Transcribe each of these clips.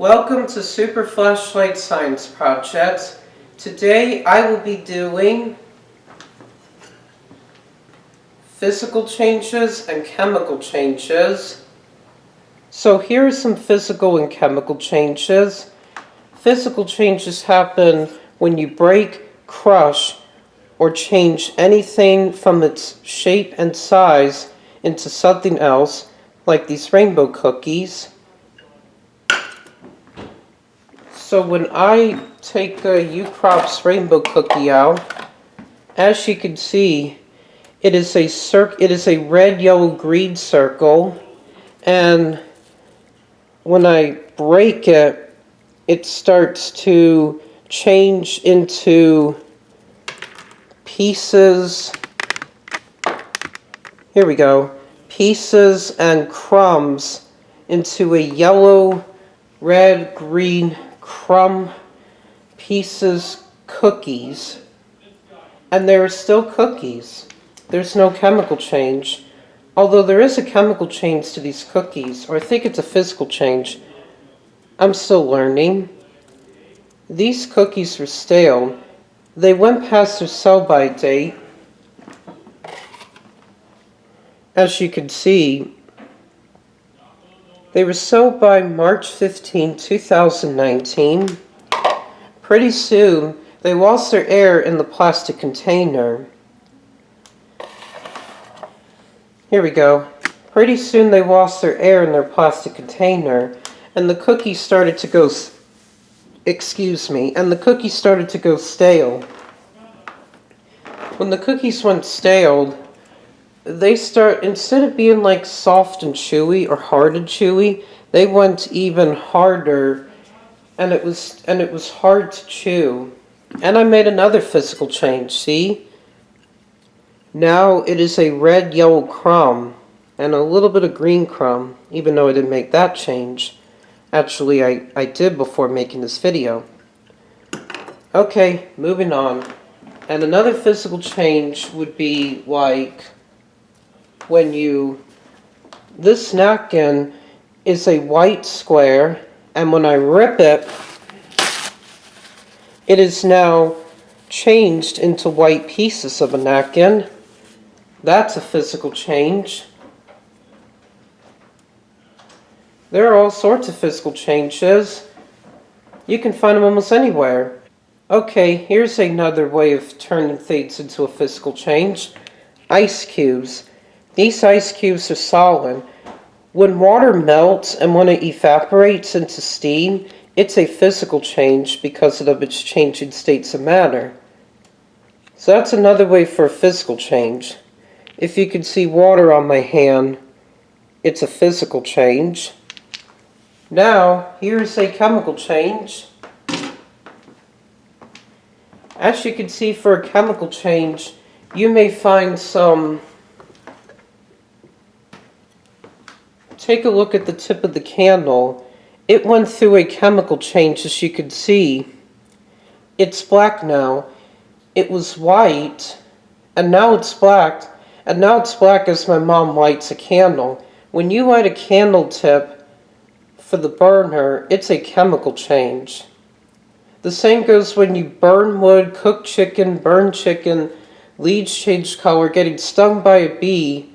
Welcome to Super Flashlight Science Project. Today I will be doing physical changes and chemical changes. So here are some physical and chemical changes. Physical changes happen when you break, crush, or change anything from its shape and size into something else, like these rainbow cookies. So when I take a Ukrop's rainbow cookie out, as you can see, it is a red, yellow, green circle, and when I break it, it starts to change into pieces. Here we go. Pieces and crumbs into a yellow, red, green crumb pieces cookies. And there are still cookies. There's no chemical change. Although there is a chemical change to these cookies, or I think it's a physical change. I'm still learning. These cookies were stale. They went past their sell-by date. As you can see, they were sold by March 15, 2019. Pretty soon, they lost their air in the plastic container. Here we go. Pretty soon they lost their air in their plastic container, and the cookies started to go, and the cookies started to go stale. When the cookies went stale, instead of being like soft and chewy or hard and chewy, they went even harder, and it was hard to chew. And I made another physical change, see? Now it is a red, yellow crumb and a little bit of green crumb, even though I didn't make that change. Actually, I did before making this video. Okay, moving on. And another physical change would be like when this napkin is a white square, and when I rip it, it is now changed into white pieces of a napkin. That's a physical change. There are all sorts of physical changes. You can find them almost anywhere. Okay, here's another way of turning things into a physical change. Ice cubes. These ice cubes are solid. When water melts and when it evaporates into steam, it's a physical change because of its changing states of matter. So that's another way for a physical change. If you can see water on my hand, it's a physical change. Now, here's a chemical change. As you can see, for a chemical change, you may find some. Take a look at the tip of the candle. It went through a chemical change, as you can see. It's black now. It was white, and now it's black. And now it's black as my mom lights a candle. When you light a candle tip for the burner, it's a chemical change. The same goes when you burn wood, cook chicken, burn chicken, leaves change color, getting stung by a bee,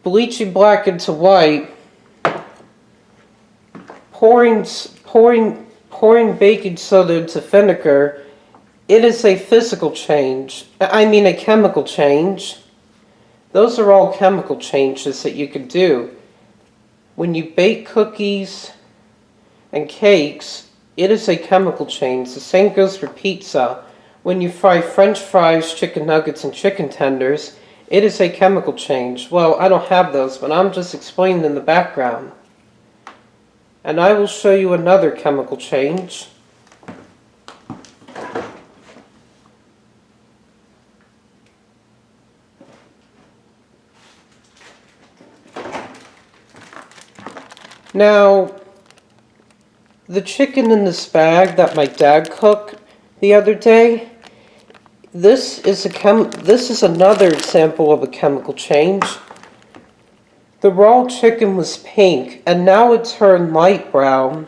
bleaching black into white, pouring baking soda into vinegar. It is a physical change. A chemical change. Those are all chemical changes that you can do. When you bake cookies and cakes, it is a chemical change. The same goes for pizza. When you fry French fries, chicken nuggets, and chicken tenders, it is a chemical change. Well, I don't have those, but I'm just explaining in the background. And I will show you another chemical change. Now, the chicken in this bag that my dad cooked the other day, this is another example of a chemical change. The raw chicken was pink, and now it turned light brown.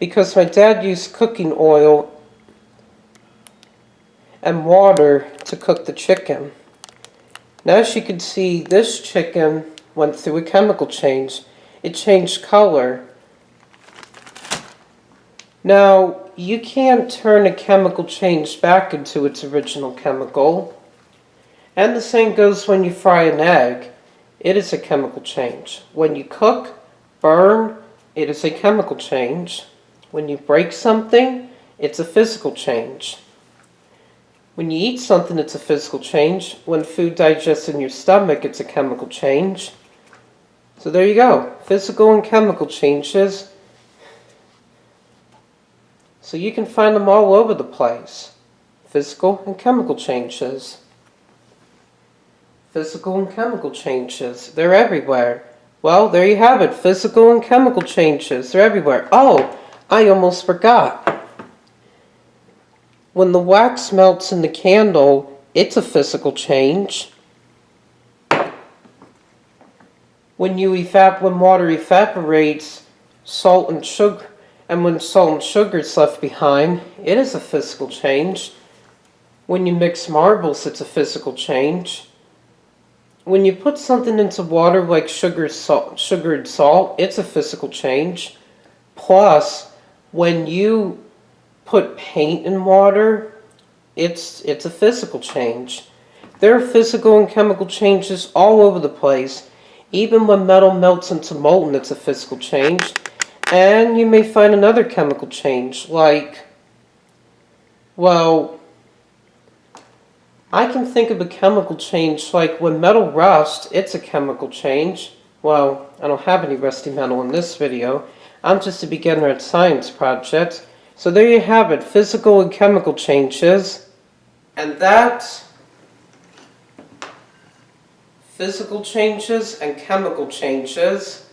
because my dad used cooking oil and water to cook the chicken. Now, as you can see, this chicken went through a chemical change. It changed color. Now, you can't turn a chemical change back into its original chemical. And the same goes when you fry an egg. It is a chemical change. When you cook, burn, it is a chemical change. When you break something, it's a physical change. When you eat something, it's a physical change. When food digests in your stomach, it's a chemical change. So there you go. Physical and chemical changes. So you can find them all over the place. Physical and chemical changes. Physical and chemical changes. They're everywhere. Well, there you have it. Physical and chemical changes. They're everywhere. Oh, I almost forgot. When the wax melts in the candle, it's a physical change. When water evaporates, salt and sugar, and when salt and sugar is left behind, it is a physical change. When you mix marbles, it's a physical change. When you put something into water like sugar and salt, it's a physical change. Plus, when you put paint in water, it's a physical change. There are physical and chemical changes all over the place. Even when metal melts into molten, it's a physical change. And you may find another chemical change, like, well, I can think of a chemical change like when metal rusts, it's a chemical change. Well, I don't have any rusty metal in this video. I'm just a beginner at science projects. So there you have it, physical and chemical changes. And that's physical changes and chemical changes.